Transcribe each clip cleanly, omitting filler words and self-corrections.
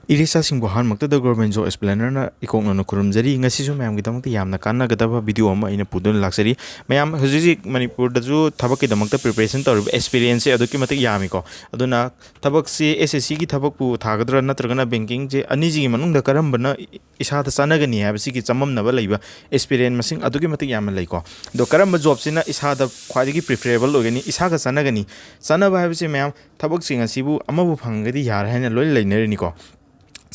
Irisa singbo han makta da Govt Job Explainer na ikong na kurumjari ngasi su mayam gidamang ti yamna kanna gadaba video ama ina pudun laksari mayam huji Manipur da ju thabak ki damang ta preparation tor experience aduki matik yami ko aduna thabak si SSC ki thabak pu thagadra natragana banking je ani ji manung da karam bana isa ta sanagani habsi ki chamam na ba leiba experience masing aduki matik yam lei ko do karam job sina isa da khwadi ki preferable ogani isa ga sanagani sanaba habsi mayam thabak sing asibu amabu phangadi yar haina loi leinari ni ko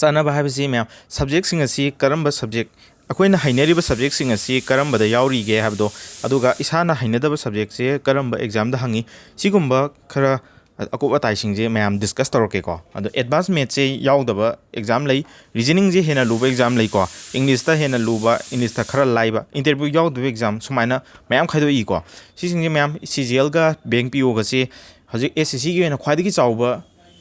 Sanaba habisi mayam subject sing asi karamba subject akoina hainariba subject sing asi karamba da yauri ge habdo aduga isana hainadaba subject se karamba exam da hangi sigumba khara akoba tai sing je mayam discuss toroke ko adu advanced math se yaudaba exam lei reasoning je hena luba exam lei ko english ta hena luba english ta khara laiba interview yaudaba exam sumaina mayam khaido i ko si sing je mayam CGL ga bank PO ga se hojik SSC ge na khwaidi ki chawba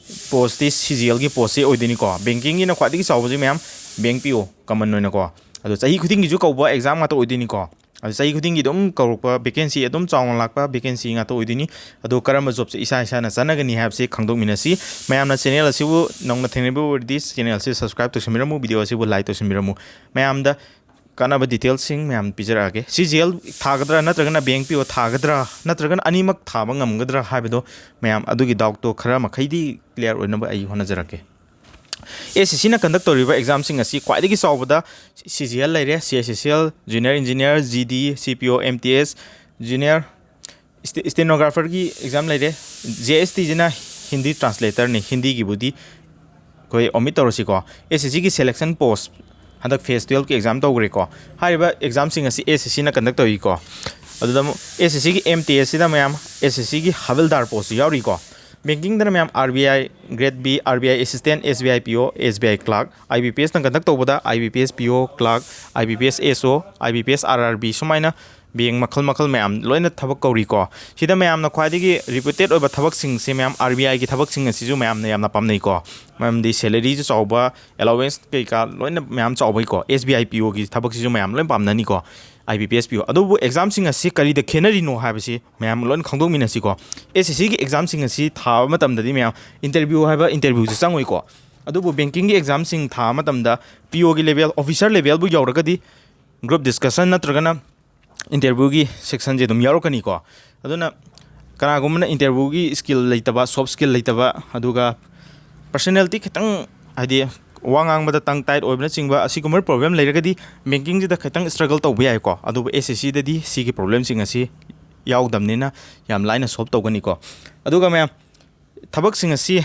post this CGL की post से ओइदिनी को banking की ना ख्वादी की चावजी में हम bank PO common नोइना को अदो सही खुदिंग की जो कौबा exam मा तो ओइदिनी को अदो सही खुदिंग की दम कौरपा vacancy एकदम चावल लाकपा vacancy गा तो ओइदिनी अदो करम job से इसा ना सना गनी हैब से खंगदों मिनसी मैं हमना channel से वो नौंग ना थेनेबो this channel से subscribe तो शमिरमु video से वो like तो शमिरमु मैं हमदा कानाबा details सिंग मैं हम पिजरा आगे CGL थागद्रा नत्रगना bank PO थागद्रा नत्रगना अनिमक थाबा ngमगद्रा हाबदो मैं हम अदुगी डाउट तो खरा मखैदी क्लियर ओइनबा आई होनजरके SSC na conduct toriba exam sing asi khwaidagi chawbada CGL laire CSSL junior engineer GD CPO MTS junior stenographer ki exam laire JST jina hindi translator ni hindi ki budi koi omit torosi ko SSC ki selection post handak phase 12 ki exam tawgre ko hariba exam sing asi SSC na conduct tori ko adudam SSC ki MTS da mayam SSC ki havildar post yauri ko banking da mayam RBI grade B RBI assistant SBI PO SBI clerk IBPS na conduct tawbada IBPS PO clerk IBPS SO IBPS RRB sumaina being makhal mayam loina thabak kauri ko sida mayam na khwaidigi reputed oba thabak sing se mayam RBI ki thabak sing asi ju mayam na yamna pamnei ko mayam di salary ju chawba allowance ke ka loina mayam chawbai ko SBI PO ki thabak si ju mayam loin pamnani ko IBPS PO adubu exam sing asi kari da khenari no habisi mayam loin khangdong minasi ko SSC ki exam sing asi tha matam da di mayam interview haba interview ju changoi ko adubu banking ki exam sing tha matam da PO ki level officer level bu yauraga di group discussion natragana interview की section जे दम यारो कनी को अदुना कना गुमना interview की skill लेतबा soft skill लेतबा अदुगा personality खतंग आदि वांगांग बदा तंग टाइट ओइबना चिंगबा असि कुमर प्रॉब्लम लेरगदी banking जे द खतंग struggle तौबे याय को अदु SSC ददी सी की प्रॉब्लम सिंग असि याउदमनेना याम लाइना सॉल्व तौगनी को अदुगा मैं थबक सिंग असि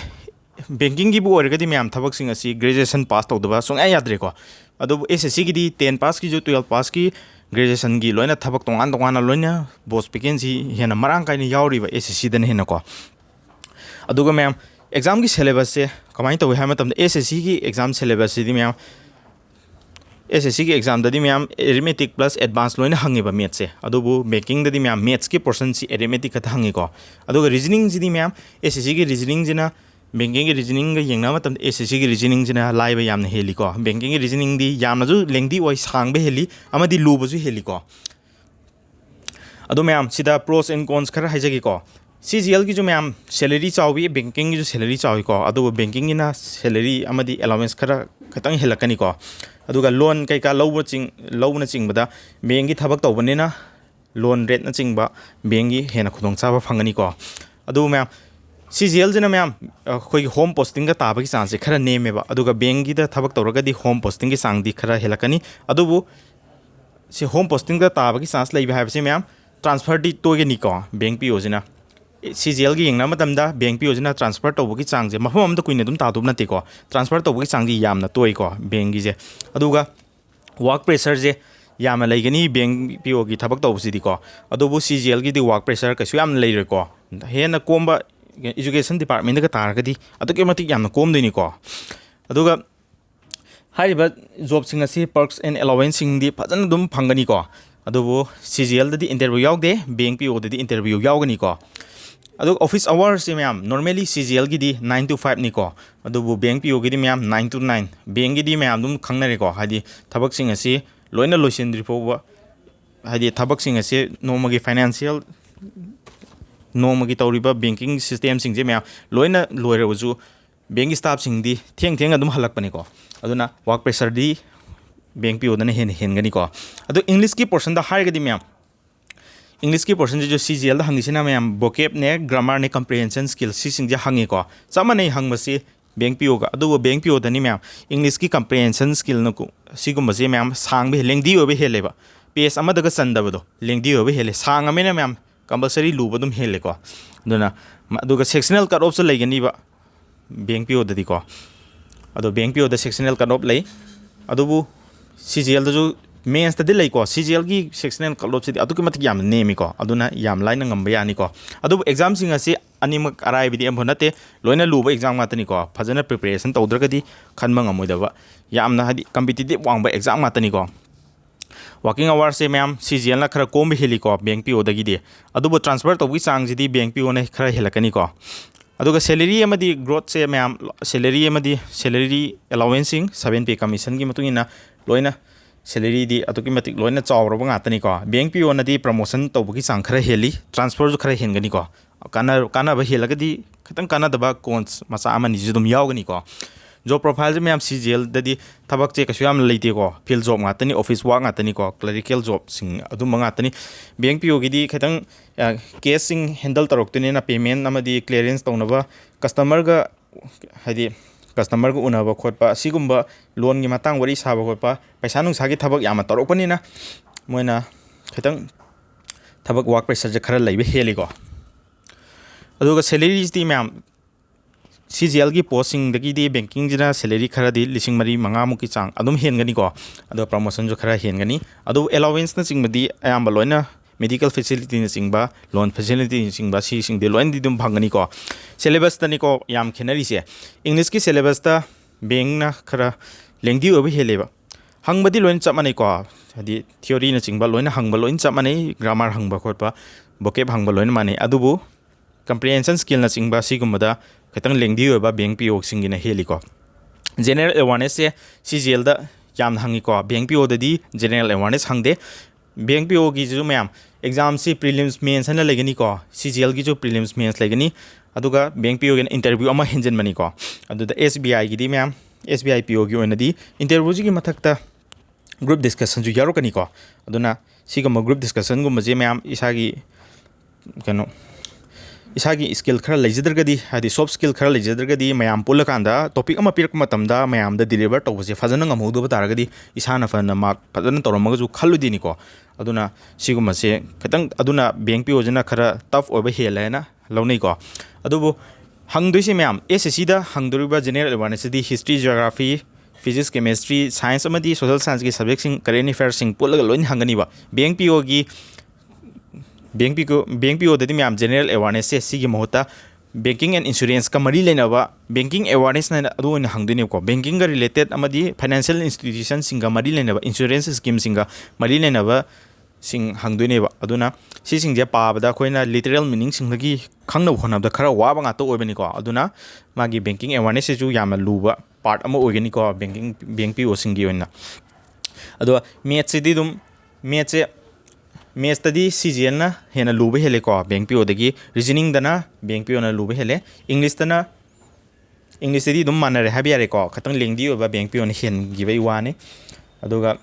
banking की बु ओरगदी मैम थबक सिंग असि graduation pass तौदबा सुंगा याद्रे को अदु SSC की दी 10 pass की जो 12 pass की graduation की लोइना थबक तोंगान लोइना बोस vacancy हेना मरांग काइनी यावरिबा SSC दन हेना को अदुगा मैम एग्जाम की सिलेबस से कमाई तवे हाय मतम SSC की एग्जाम सिलेबस से दी मैम SSC की एग्जाम ददी मैम arithmetic plus advanced लोइना हंगेबा मैथ से अदुबु making ददी मैम मैथ्स की पोर्शन सी arithmetic खत हंगे को अदुगा रीजनिंग जिदी मैम SSC की रीजनिंग जिना banking की रीजनिंग यंगना मतम SSC की रीजनिंग जिना लाइबा यामना हेली को banking की रीजनिंग दी यामना जो लेंदी ओइ सांगबे हेली अमदी लुबजु हेली को अदु मैम सिदा pros and cons खरा हाइजगी को CGL की जो मैम सैलरी चावी banking की जो सैलरी चावी को अदु banking की ना सैलरी अमदी allowance खरा खतंग हेलकनी को अदुगा लोन कई का लौबना चिंगबदा बैंक की थबक तौबनेना लोन रेट ना चिंगबा बैंक की हेना खुदोंग चाबा फंगनी को अदु मैम CGL जना मैम कोई होम पोस्टिंग का ताबा की चांस खरा नेमेबा अदुगा बैंक की थबक तौरगदी होम पोस्टिंग की सांग दी खरा हेलकनी अदुबु से होम पोस्टिंग का ताबा की चांस लैबा हाबसे मैम ट्रांसफर दी तोगेनी को बैंक PO जना CGL की यंगना मतमदा बैंक PO जना ट्रांसफर तौबगी चांग जे मफम अमदा कुइने दुम तादुब नते को ट्रांसफर तौबगी चांग दी यामना तोय को बैंक की जे अदुगा वर्क प्रेशर जे यामना लैगनी बैंक PO की थबक तौबसिदी को अदुबु CGL की दी वर्क प्रेशर कसु यामना लैरे को हेना कोमबा एजुकेशन डिपार्टमेंट का तारगदी अदुके मतिक यामना कोमदैनी को अदुगा हारिबा जॉब सिंग असि पर्क्स एंड अलाउंस सिंग दी फजन दुम फंगनी को अदुबु CGL ददी इंटरव्यू यावदे बैंक PO ददी इंटरव्यू यावगनी को अदु ऑफिस आवर से मैम नॉर्मली CGL की दी 9 to 5 नि को अदुबु बैंक PO की दी मैम 9 to 9 बैंक की दी मैम दुम खंगनरे को हादि थबक सिंग असि लोइना लोइसिन रिपोवा हादि थबक सिंग असि नोमगी financial नोमगी तौरिबा banking system Singh J ma'am लोइना लोइरबजु bank staff singdi thieng adum halakpani ko aduna work pressure di bank PO dana hen gani ko adu English ki portion da high gadi myam English ki portion jo CGL da hangisina myam vocab ne grammar ne comprehension skill si sing ja hangi ko sama nei hangmasi bank PO ga adu bank PO dani myam English ki comprehension skill no ko sigumba je myam sang be lengdi obe heleba page ama daga sandabado lengdi obe hele sang amena myam compulsory lubadum hele ko aduna aduga sectional cut off lai gani ba bank PO dadi ko ado bank PO da sectional cut off lai adubu CGL da jo mains ta dilai ko CGL gi sectional cut off sidi adu ki matik yam nemi ko aduna yam line ngam ba yani ko adu exam sing asi animak arai bidi em honate loina luba exam ngatani ko phajana preparation tawdragadi khanma ngamoidaba yamna hadi competitive wangba exam ngatani ko working hours se ma'am CGL ना खरा कोम heli को bank PO दगी दे अदुबो transfer तो सांग जिदी bank PO ने खरा हेलकनी को अदुगा salary अमदी growth से ma'am salary अमदी salary अलाउंसिंग 7 पे कमीशन की मतुंगिना लोइना सैलरी दी अतुकी मतिक लोइना चावरब ngaतनी को बैंक PO नदी प्रमोशन तौबगी सांग खरा हेली ट्रांसफर जो खरा हेनगनी को काना हेलगदी खतंग काना दबा कोन्स मसा अमनी जुदुम यावगनी को जॉब प्रोफाइल में CGL ददी थबक चे कसु याम लेते को फील्ड जॉब ngaतनी ऑफिस वर्क ngaतनी को क्लरिकल जॉब सिंग अदुम ngaतनी बैंक PO गिदी खतंग केस सिंग हैंडल तरोक्तने ना पेमेंट अमदी क्लियरेंस तौनबा कस्टमर गा हदी कस्टमर को उनबा खोटपा सिगुम्बा लोन की मतंग वरी साबा खोटपा पैसा नुसागी थबक याम तरोकपनिना मोइना खतंग थबक वर्क प्रेशर जे खरा लैबे हेलिको अदुगा सैलरीज दी मैम CGL की पोस्टिंग दगी दी बैंकिंग जिना सैलरी खरा दी लिसिंग मरी मंगा मुकी चांग अदुम हेनगनी को अदो प्रमोशन जो खरा हेनगनी अदो अलाउंस न चिंगबदी अयाम लोइना मेडिकल फैसिलिटी न चिंगबा लोन फैसिलिटी न चिंगबा सी सिंग दे लोइन दी दुम भंगनी को सिलेबस तनी को याम खेनरी से इंग्लिश की सिलेबस ता बैंक ना खरा लेंगदी ओबे हेलेबा हंगबदी लोइन चमनै को हदी थ्योरी न चिंगबा लोइना हंगबा लोइन चमनै ग्रामर हंगबा खोटपा vocab हंगबा लोइन माने अदुबु comprehension skill na chingba sigumada खतंग लेंगदी होबा बैंक PO सिंगिना हेलिको जनरल अवेयरनेस से CGL दा याम हंगी को बैंक PO ददी जनरल अवेयरनेस हंगदे बैंक PO की जो मैम एग्जाम से प्रीलिम्स मेंस हना लेगनी को CGL की जो प्रीलिम्स मेंस लेगनी अदुगा बैंक PO के इंटरव्यू अमा हेंजन मनी को अदुदा SBI की दी मैम SBI PO की ओनदी इंटरव्यू की मथकता ग्रुप डिस्कशन जो यारो कनी को अदुना सिगम ग्रुप डिस्कशन गुम जे मैम इसागी कनो इसागी स्किल खरा लेजदरगदी हादि सॉफ्ट स्किल खरा लेजदरगदी मयाम पुलकांदा टॉपिक अमा पिरक मतमदा मयाम दा डिलीवर तौबसे फजन ngamhudu bataragadi isana fana mark फजन तौरमगा जो खल्लुदिनी को अदुना सिगुमसे खतंग अदुना बैंक PO जना खरा टफ ओबे हेलायना लौनै को अदुबो हंगदुइसे मयाम SSC दा हंगदुरिबा जनरल अवेयरनेस दी history geography physics chemistry science अमदी सोशल साइंस की सब्जेक्ट सिंग करेंट अफेयर्स सिंग पुलगा लोइन हंगनीबा बैंक PO की बैंक PO ददी मैम जनरल अवेयरनेस से सिगी महता बैंकिंग एंड इंश्योरेंस का मरी लेनबा बैंकिंग अवेयरनेस ना अदुन हंगदुने को बैंकिंग का रिलेटेड अमदी फाइनेंशियल इंस्टीट्यूशन सिंगा मरी लेनबा इंश्योरेंस स्कीम सिंगा मरी लेनबा सिंग हंगदुनेबा अदुना सी सिंजे पाबदा खोइना लिटरल मीनिंग सिंगगी खंगनब होनबदा खरा वाबा ngato ओबेनी को अदुना मागी बैंकिंग अवेयरनेस से जो याम लुबा पार्ट अमा ओगेनी को बैंक PO सिंगी ओइना अदो मैथ्स सिदी दुम मैथ्स मैथ्स तदी CGL ना हेना लुबे हेले को बैंक PO दगी रीजनिंग दना बैंक PO ना लुबे हेले इंग्लिश तदी दुम मानरे हाबियारे को खतंग लेंगदी ओबा बैंक PO ने हेन गिबै वाने अदुगा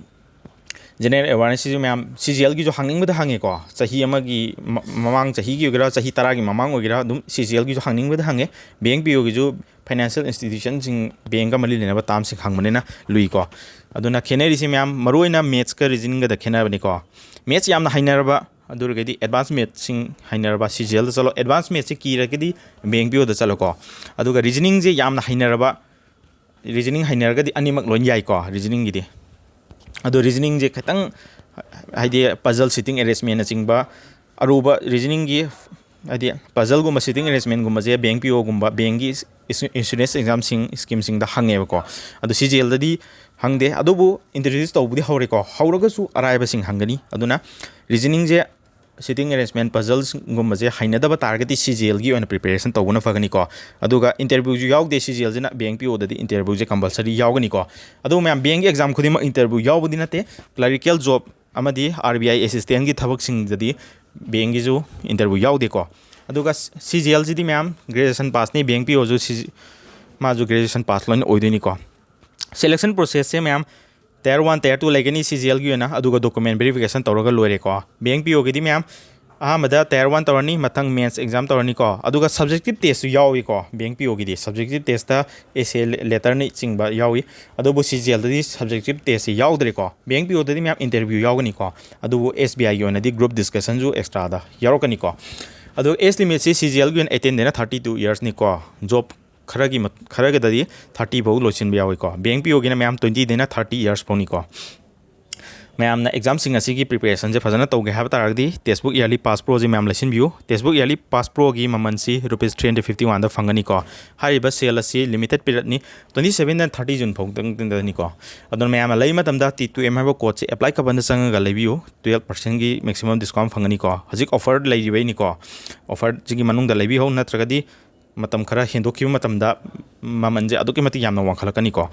जनरल अवेयरनेस जो मैम CGL की जो हंगिंग बद हंगे को चाही अमा की ममांग चाही की ओगरा चाही तरा की ममांग ओगरा दुम CGL की जो हंगिंग बद हंगे बैंक PO की जो फाइनेंशियल इंस्टीट्यूशन सिंग बैंक का मली लेना ताम सिंग हंगमनेना लुई को अदुना खेनेरी से मैम मरोइना मैथ्स का रीजनिंग दा खेनाबनी को मैथ्स यामना हाइनरबा अदुरगदी एडवांस मैथ्स सिंग हाइनरबा CGL दा चलो एडवांस मैथ्स से कीरगदी बैंक PO दा चलो को अदुगा रीजनिंग जे यामना हाइनरबा रीजनिंग हाइनरगदी अनिमक लोन याई को रीजनिंग गिदी अदो रीजनिंग जे खतंग हाइदे पजल सिटिंग अरेंजमेंट चिंगबा अरुबा रीजनिंग की हाइदे पजल गुम सिटिंग अरेंजमेंट गुम जे बैंक PO गुम बैंक की इंश्योरेंस एग्जाम सिंग स्कीम सिंग दा हंगेबा को अदो CGL ददी हंगदे अदुबु इंट्रोड्यूस तौबुदी हौरे को हौरगसु अराइबा सिंग हंगनी अदुना रीजनिंग जे सिटिंग अरेंजमेंट पजल्स गुम जे हाइनदबा तारगती CGL की ओना प्रिपरेशन तौबुना फगनी को अदुगा इंटरव्यू जु यावदे CGL जना बैंक PO ददी इंटरव्यू जे कंपलसरी यावगनी को अदु मैम बैंक एग्जाम खुदिमा इंटरव्यू यावबुदी नते क्लरिकल जॉब अमदी RBI असिस्टेंट की थबक सिंग ददी बैंक की जो इंटरव्यू यावदे को अदुगा CGL जिदी मैम ग्रेजुएशन पास ने बैंक PO जो माजु ग्रेजुएशन पास लोन ओइदोनी को सिलेक्शन प्रोसेस से मैम Tier 1 Tier 2 लेगनी CGL की ना अदुगा डॉक्यूमेंट वेरिफिकेशन तौरगा लोरे को बैंक पीओ की मैम अहमदा Tier 1 तौरनी मथंग मेंस एग्जाम तौरनी को अदुगा सब्जेक्टिव टेस्ट यावी को बैंक पीओ की सब्जेक्टिव टेस्ट ता एसे लेटर नि चिंगबा यावी अदुबु CGL दि सब्जेक्टिव टेस्ट यावदरे को बैंक पीओ दि मैम इंटरव्यू यावगनी को अदुबु SBI की ओनदि ग्रुप डिस्कशन जो एक्स्ट्रा दा यावकनी को अदु एज लिमिट से CGL की 18 देना 32 इयर्स नि को जॉब खरगददी 30 बहु लोचिन यावी को बैंक पीओ की मैम 20 देना 30 इयर्स पोनी को मैम एग्जाम की प्रिपरेशन से फजन तौगे है तारगदी टेस्टबुक ईयरली पास प्रो जी मैम लेसन व्यू टेस्टबुक ईयरली पास प्रो की ममन से रुपीस 351 फंगनी को हाइब सेल असी लिमिटेड पीरियड नि 27 30 जून फौदनी को अदन मैम लई मतमदा T2M है कोड से अप्लाई कबन संग लेबियो 12% की मैक्सिमम डिस्काउंट फंगनी को हजिक ऑफर लेबई को ऑफर जी मनुंग लेबी हो नत्रगदी मतम खरा हेंदोखिब मतमदा ममनजे अदुकी मति यामना वांखलकनी को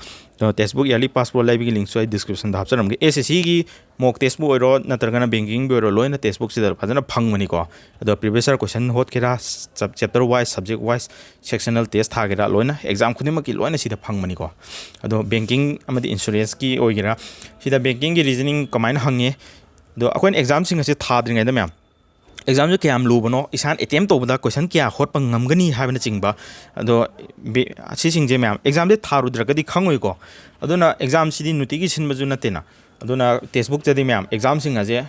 तो टेस्टबुक ईयरली पास प्रो लेबी लिंक सो डिस्क्रिप्शन दा हापचरमगे SSC की मॉक टेस्टबुक ओरो नत्रगना बैंकिंग ओरो लोइना टेस्टबुक सिदा फजना फंगमनी को अदो प्रीवियस क्वेश्चन होतकेरा chapter wise subject wise sectional test थागेरा लोइना एग्जाम खुदिमकी लोइना सिदा फंगमनी को अदो बैंकिंग अमदी इंश्योरेंस की ओइगेरा सिदा बैंकिंग की रीजनिंग कमाइन हंगे दो अखोइन एग्जाम सिंग असे थाद्रिङैदा मैम एग्जाम जो क्या लूबनो इसान एटेम तौबदा क्वेश्चन क्या होट पंगमगनी हाबना चिंगबा अदो सिसिंजे मैम एग्जाम दे थारुद्रगदी खंगोइको अदुना एग्जाम सिदी नुतिगी सिनबजु नतेना अदुना टेक्स्टबुक जदी मैम एग्जाम सिंग अजे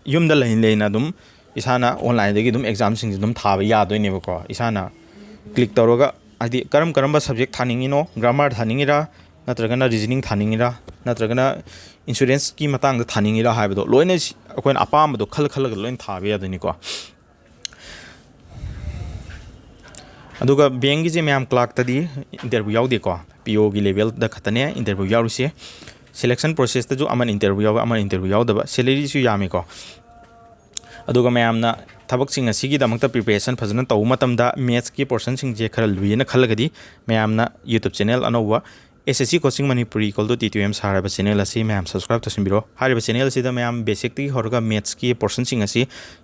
युमदा लेना दुम इसाना ऑनलाइन दगी दुम एग्जाम सिंग दुम थाबा यादोइनेबको इसाना क्लिक तौरगा आदि करम सब्जेक्ट थानिंगिनो ग्रामर थानिंगिरा नत्रगना रीजनिंग थानिंगिरा नत्रगना इंश्योरेंस की मतंग थानिंगिरा हाबदो लोइने अखोइन अपामदो खल लोइन थाबे यादोनिको अदुगा बैंक जे मैम क्लार्क तदी इंटरव्यू यावदेको PO की लेवल द खतने इंटरव्यू यारुसे सिलेक्शन प्रोसेस जो अमन इंटरव्यू यावदबा सैलरी सु यामेको अदुगा मैमना थबक सिंग असिगी दमकता प्रिपरेशन फजन तौ मतमदा मैथ्स की पोर्शन सिंग जे खरा लुयेना खलगदी मैमना YouTube चैनल अनौवा SSC कोचिंग मणिपुरी T2M साराब चैनल असी मैम सब्सक्राइब तसिबिरो हारिबा चैनल सिदा मैम बेसिक ती होरगा मैथ्स की पोर्शन सिंग असी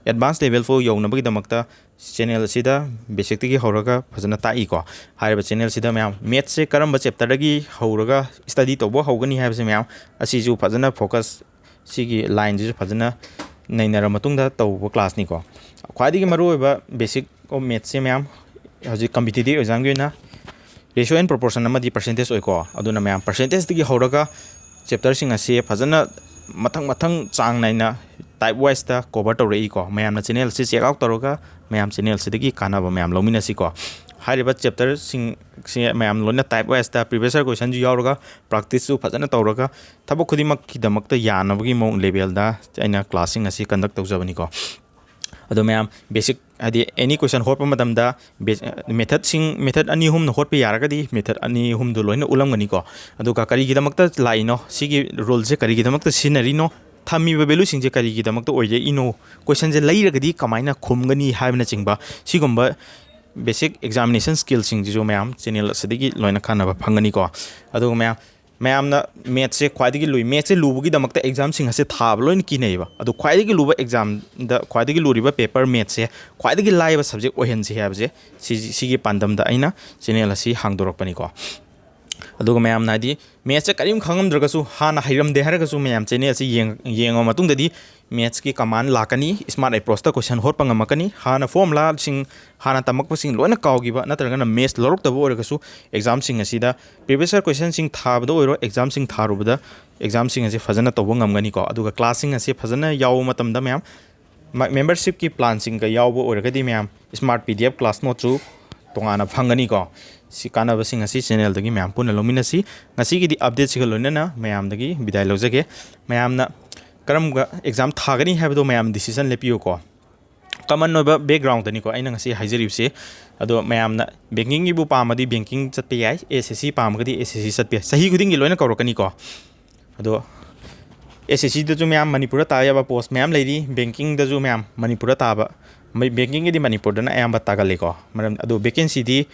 एडवांस लेवल फो यौनबगी दमकता चैनल सिदा बेसिक ती होरगा फजना ताई को हारिबा चैनल सिदा मैम मैथ्स से करम चैप्टर दगी होरगा स्टडी तौबो होगनी हाबसे मैम असी जो फजना फोकस सिगी लाइन जो फजना नैनर मतुंगदा तौबो क्लास नि को ख्वाइदगी मरुओबा बेसिक ऑफ मैथ्स से मैम हजि कॉम्पिटिटिव एग्जाम गी ना रेशियो एंड प्रोपोर्शन अमदी परसेंटेज ओइको अदुना मैम परसेंटेज दगी होरगा चैप्टर सिंग असे फजना मथंग चांग नाइना टाइप वाइज ता कवर तौरई को मैम चैनल से चेक आउट तौरगा मैम चैनल से कानाबा मैम लौमिनसी को हारिबा चैप्टर सिंग से मैम लोना टाइप वाइज ता प्रीवियस क्वेश्चन जो यावरगा प्रैक्टिस जो फजना तौरगा थबक खुदिमक की दमकता यानबगी मो लेवल दा आइना क्लासिंग असे कंडक्ट तौजबनी को अदो मैम बेसिक आदि एनी क्वेश्चन होप मतमदा मेथड अनी हुम होप यारगदी मेथड अनी हुम दो लोइना उलमगनी को अदुगा करिगिदमकता लाइनो सिगी रूल से करिगिदमकता सिनरीनो थमीबा वैल्यू सिंजे करिगिदमकता ओइजे इनो क्वेश्चन जे लैरगदी कमाइना खुमगनी हाबना चिंगबा सिगुम्बा बेसिक एग्जामिनेशन स्किल सिंग जो मैम चैनल से लोइना खाना फंगनी को अदुगा मैम मैथ्स से ख्वाइदगी लुई मैथ्स से लुबगी दमकता एग्जाम सिंग से थाब लोइन किनेबा अदु ख्वाइदगी लुबा एग्जाम द ख्वाइदगी लुरिबा पेपर मैथ्स से ख्वाइदगी लाइबा सब्जेक्ट ओहेनसी हाबजे सिगी पांदम दा आइना चैनल असी हांगदोरकपनी को अदुगा मैम नादी मैथ्स से करीम खंगमद्रगसु हाना हाइरमदे हारगसु मैम चैनल से येंगो मतुंगददी मैथ्स की कमांड लाकनी स्मार्ट अप्रोच ता क्वेश्चन होट पंगमकनी हाना फॉर्मुला सिंग हाना तमक सिंग लोना काउगिबा नत्रगना मैथ्स लौरक्तबो ओरगसु एग्जाम सिंग असिदा प्रीवियस क्वेश्चन सिंग थाबदो ओइरो एग्जाम सिंग थारुबदा एग्जाम सिंग असे फजना तौबो ngमगनी को अदुगा क्लास सिंग असे फजना याव मतमदा मैम मेंबरशिप की प्लान सिंग का यावबो ओरगदी ma'am smart PDF class note चु तोंगाना फंगनी को सी कानाबसिंग असी चैनल दगी मैम पुन लोमिनसी ngasi की अपडेट सिग लोइना मैम दगी विदाय लौजगे मैम ना करम एग्जाम थागनी हाबदो मैम डिसीजन लेपियो को कमन नोबा बैकग्राउंड तनी को आइना ngasi हाइजरिबसे अदो मैम ना बैंकिंग की बु पामदी बैंकिंग चतपे याय SSC पामगदी SSC चतपे सही गुदिंग लोइना कौरकनी को अदो SSC दजु मैम मणिपुर तायाबा पोस्ट मैम लेरी बैंकिंग दजु मैम मणिपुर ताबा बैंकिंग की मणिपुर दना अयाम तागले को मरम अदो वैकेंसी दी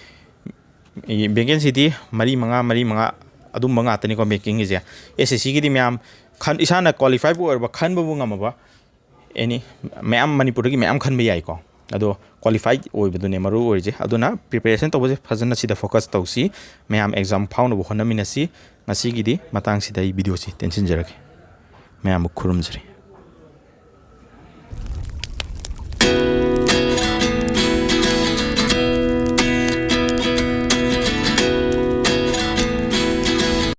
मरी मंगा अदुम मंगा तनी को बैंकिंग जे SSC की मैम खन इसाना क्वालिफाई बु और खन बु ngमबा एनी मैम मणिपुर की मैम खन बे याय को ꯑꯗꯣ ꯀ꯭ꯋꯥꯂꯤꯐꯥꯏꯠ ꯑꯣꯏꯕꯗꯨꯅꯦ ꯃꯔꯨ ꯑꯣꯏꯔꯤꯁꯦ ꯑꯗꯨꯅ ꯄ꯭ꯔꯤꯄꯦꯔꯦꯁꯟ ꯇꯧꯕꯁꯦ ꯐꯖꯅ ꯁꯤꯗ ꯐꯣꯀꯁ ꯇꯧꯁꯤ ꯃꯌꯥꯝ ꯑꯦꯛꯖꯥꯝ ꯐꯥꯎꯅꯕ ꯍꯣꯠꯅꯃꯤꯟꯅꯁꯤ ꯉꯁꯤꯒꯤꯗꯤ ꯃꯇꯥꯡꯁꯤꯗ ꯑꯩ ꯚꯤꯗꯤꯑꯣꯁꯤ ꯇꯦꯟꯁꯤꯟꯖꯔꯒꯦ ꯃꯌꯥꯝꯕꯨ ꯈꯨꯔꯨꯝꯖꯔꯤ